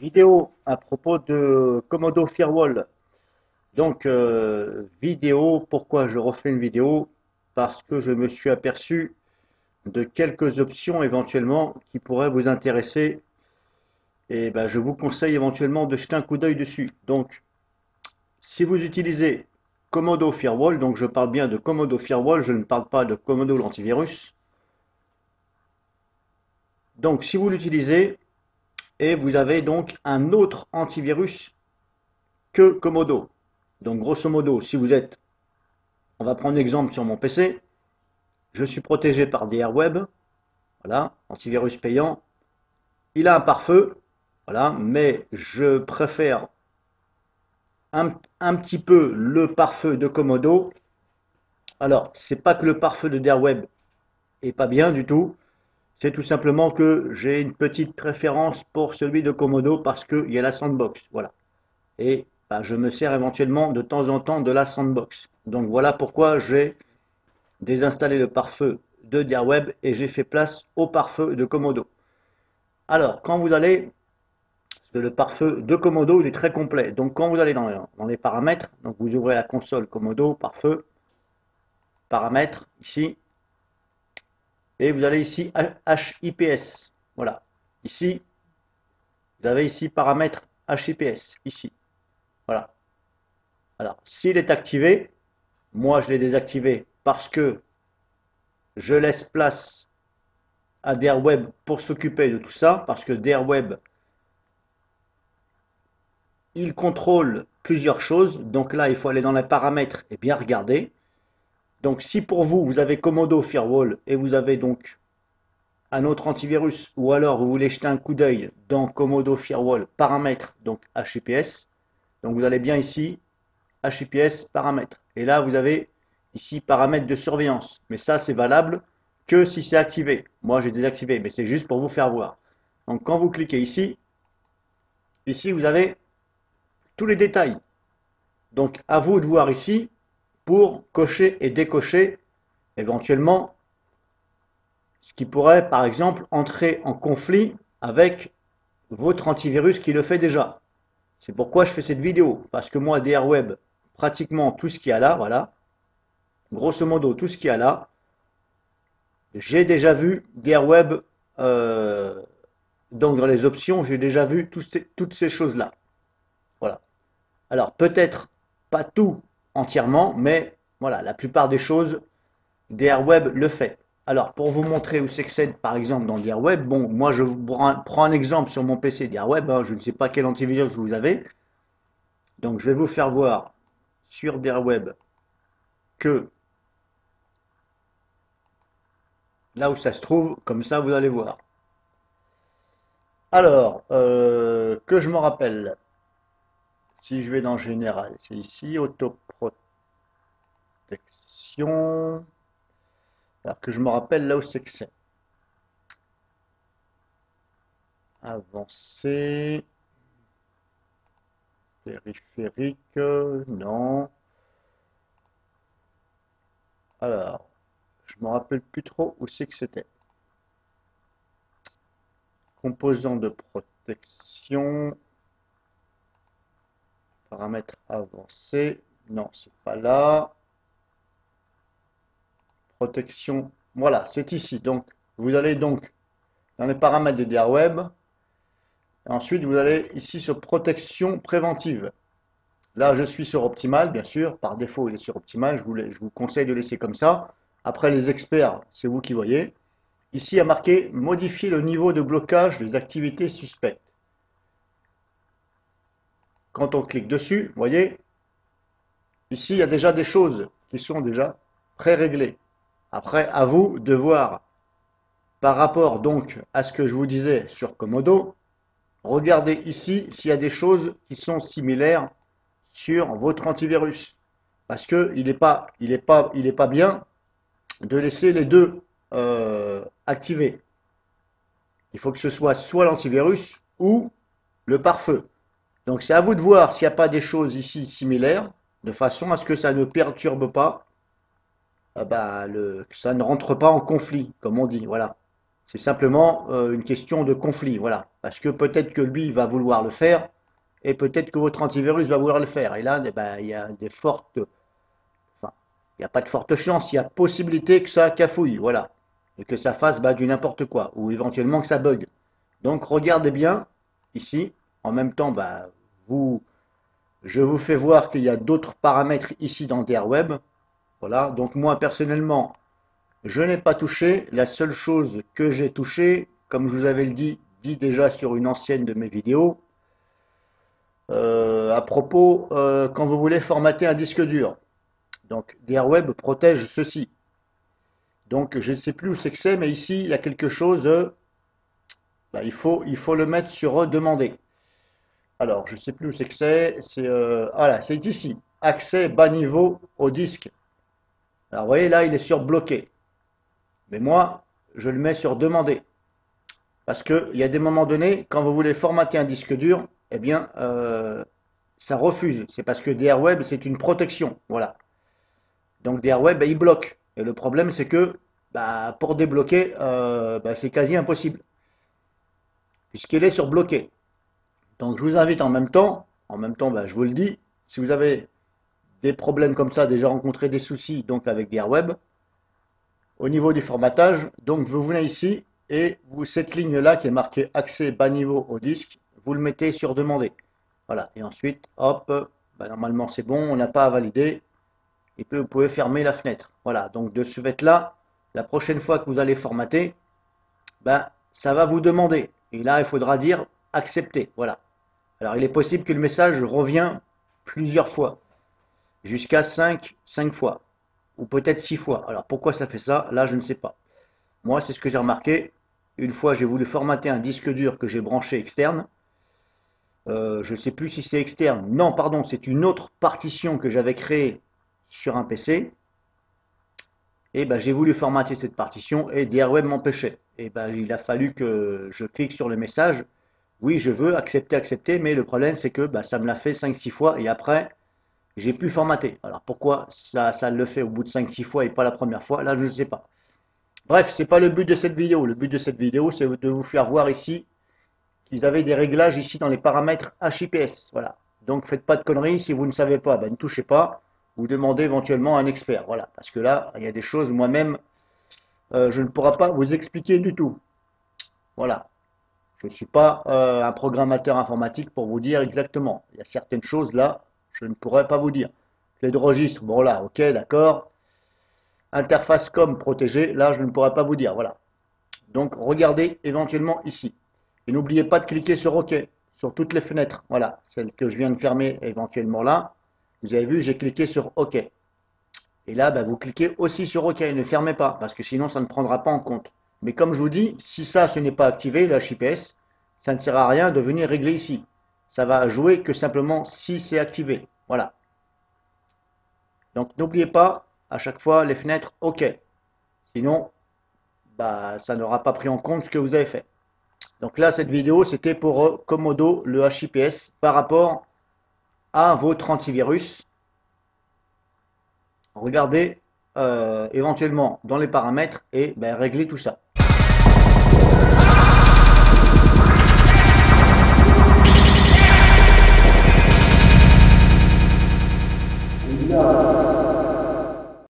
Vidéo à propos de Komodo Firewall. Donc, vidéo, pourquoi je refais une vidéo? Parce que je me suis aperçu de quelques options éventuellement qui pourraient vous intéresser. Et ben, je vous conseille éventuellement de jeter un coup d'œil dessus. Donc, si vous utilisez Komodo Firewall, donc je parle bien de Komodo Firewall, je ne parle pas de Komodo l'antivirus. Donc, si vous l'utilisez, et vous avez donc un autre antivirus que Komodo. Donc grosso modo, si vous êtes, on va prendre l'exemple sur mon PC, je suis protégé par DRWeb, voilà, antivirus payant, il a un pare-feu, voilà, mais je préfère un petit peu le pare-feu de Komodo. Alors, c'est pas que le pare-feu de DRWeb est pas bien du tout, c'est tout simplement que j'ai une petite préférence pour celui de Komodo parce qu'il y a la sandbox, voilà. Et bah, je me sers éventuellement de temps en temps de la sandbox. Donc voilà pourquoi j'ai désinstallé le pare-feu de DRWeb et j'ai fait place au pare-feu de Komodo. Alors, quand vous allez, parce que le pare-feu de Komodo, il est très complet. Donc, quand vous allez dans les paramètres, donc vous ouvrez la console Komodo, pare-feu, paramètres, ici, et vous allez ici HIPS. Voilà. Ici, vous avez ici paramètres HIPS, ici. Voilà. Alors, s'il est activé, moi je l'ai désactivé parce que je laisse place à DRWeb pour s'occuper de tout ça, parce que DRWeb, il contrôle plusieurs choses. Donc là, il faut aller dans les paramètres et bien regarder. Donc si pour vous, vous avez Komodo Firewall et vous avez donc un autre antivirus, ou alors vous voulez jeter un coup d'œil dans Komodo Firewall paramètres, donc HIPS, donc vous allez bien ici, HIPS paramètres. Et là, vous avez ici paramètres de surveillance. Mais ça, c'est valable que si c'est activé. Moi, j'ai désactivé, mais c'est juste pour vous faire voir. Donc quand vous cliquez ici, vous avez tous les détails. Donc à vous de voir ici pour cocher et décocher éventuellement ce qui pourrait par exemple entrer en conflit avec votre antivirus qui le fait déjà. C'est pourquoi je fais cette vidéo, parce que moi DRWeb, pratiquement tout ce qu'il y a là, voilà, grosso modo tout ce qu'il y a là, j'ai déjà vu DRWeb, donc dans les options, j'ai déjà vu toutes ces choses-là. Voilà. Alors peut-être pas tout entièrement, mais voilà, la plupart des choses, DRWeb le fait. Alors pour vous montrer où c'est que c'est, par exemple dans DRWeb, bon, moi je vous prends un exemple sur mon PC DRWeb, hein, je ne sais pas quel antivirus vous avez, donc je vais vous faire voir sur DRWeb que là où ça se trouve, comme ça vous allez voir. Alors, que je me rappelle, si je vais dans Général, c'est ici, Autoprotection. Alors que je me rappelle là où c'est que c'est. Avancer. Périphérique. Non. Alors, je me rappelle plus trop où c'est que c'était. Composants de protection. Paramètres avancés. Non, c'est pas là. Protection. Voilà, c'est ici. Donc, vous allez donc dans les paramètres de DRWeb. Ensuite, vous allez ici sur protection préventive. Là, je suis sur optimal, bien sûr. Par défaut, il est sur optimal. Je vous conseille de laisser comme ça. Après, les experts, c'est vous qui voyez. Ici, il y a marqué modifier le niveau de blocage des activités suspectes. Quand on clique dessus, vous voyez, ici, il y a déjà des choses qui sont déjà pré-réglées. Après, à vous de voir par rapport donc à ce que je vous disais sur Komodo. Regardez ici s'il y a des choses qui sont similaires sur votre antivirus. Parce qu'il n'est pas bien de laisser les deux activés. Il faut que ce soit l'antivirus ou le pare-feu. Donc c'est à vous de voir s'il n'y a pas des choses ici similaires, de façon à ce que ça ne perturbe pas, que ça ne rentre pas en conflit, comme on dit. Voilà. C'est simplement une question de conflit, voilà. Parce que peut-être que lui va vouloir le faire, et peut-être que votre antivirus va vouloir le faire. Et là, eh ben, il y a des fortes, enfin, il n'y a pas de fortes chances, il y a possibilité que ça cafouille, voilà. Et que ça fasse du n'importe quoi, ou éventuellement que ça bug. Donc regardez bien, ici, en même temps, vous, je vous fais voir qu'il y a d'autres paramètres ici dans DRWeb. Voilà, donc moi personnellement, je n'ai pas touché. La seule chose que j'ai touché, comme je vous avais dit déjà sur une ancienne de mes vidéos, à propos, quand vous voulez formater un disque dur. Donc DRWeb protège ceci. Donc je ne sais plus où c'est que c'est, mais ici il y a quelque chose, il faut le mettre sur demander. Alors je ne sais plus où c'est que c'est voilà, c'est ici, accès bas niveau au disque. Alors vous voyez là il est sur bloqué. Mais moi, je le mets sur demander. Parce qu'il y a des moments donnés, quand vous voulez formater un disque dur, eh bien, ça refuse. C'est parce que DRWeb, c'est une protection. Voilà. Donc DRWeb, il bloque. Et le problème, c'est que pour débloquer, c'est quasi impossible. Puisqu'il est sur bloqué. Donc je vous invite en même temps, je vous le dis, si vous avez des problèmes comme ça, déjà rencontré des soucis donc avec DRWeb, au niveau du formatage, donc vous venez ici et cette ligne-là qui est marquée accès bas niveau au disque, vous le mettez sur demander. Voilà, et ensuite, hop, normalement c'est bon, on n'a pas à valider, et puis vous pouvez fermer la fenêtre. Voilà, donc de ce fait-là, la prochaine fois que vous allez formater, ça va vous demander. Et là, il faudra dire accepter. Voilà. Alors, il est possible que le message revienne plusieurs fois, jusqu'à 5 fois ou peut-être 6 fois. Alors pourquoi ça fait ça? Là, je ne sais pas. Moi, c'est ce que j'ai remarqué. Une fois, j'ai voulu formater un disque dur que j'ai branché externe. Je ne sais plus si c'est externe. Non, pardon, c'est une autre partition que j'avais créée sur un PC. Et j'ai voulu formater cette partition et DRWeb m'empêchait. Et il a fallu que je clique sur le message. Oui, je veux accepter, accepter, mais le problème, c'est que ça me l'a fait 5-6 fois et après, j'ai pu formater. Alors pourquoi ça le fait au bout de 5-6 fois et pas la première fois? Là, je ne sais pas. Bref, c'est pas le but de cette vidéo. Le but de cette vidéo, c'est de vous faire voir ici qu'ils avaient des réglages ici dans les paramètres HIPS. Voilà. Donc faites pas de conneries. Si vous ne savez pas, ne touchez pas. Ou demandez éventuellement à un expert. Voilà. Parce que là, il y a des choses, moi-même, je ne pourrai pas vous expliquer du tout. Voilà. Je ne suis pas un programmateur informatique pour vous dire exactement. Il y a certaines choses là, je ne pourrais pas vous dire. Clé de registre, bon là, ok, d'accord. Interface com protégée, là, je ne pourrais pas vous dire. Voilà. Donc, regardez éventuellement ici. Et n'oubliez pas de cliquer sur OK, sur toutes les fenêtres. Voilà, celle que je viens de fermer éventuellement là. Vous avez vu, j'ai cliqué sur OK. Et là, vous cliquez aussi sur OK. Ne fermez pas, parce que sinon, ça ne prendra pas en compte. Mais comme je vous dis, si ça, ce n'est pas activé, le HIPS, ça ne sert à rien de venir régler ici. Ça va jouer que simplement si c'est activé. Voilà. Donc, n'oubliez pas, à chaque fois, les fenêtres OK. Sinon, ça n'aura pas pris en compte ce que vous avez fait. Donc là, cette vidéo, c'était pour Comodo, le HIPS, par rapport à votre antivirus. Regardez éventuellement dans les paramètres et régler tout ça. Yeah.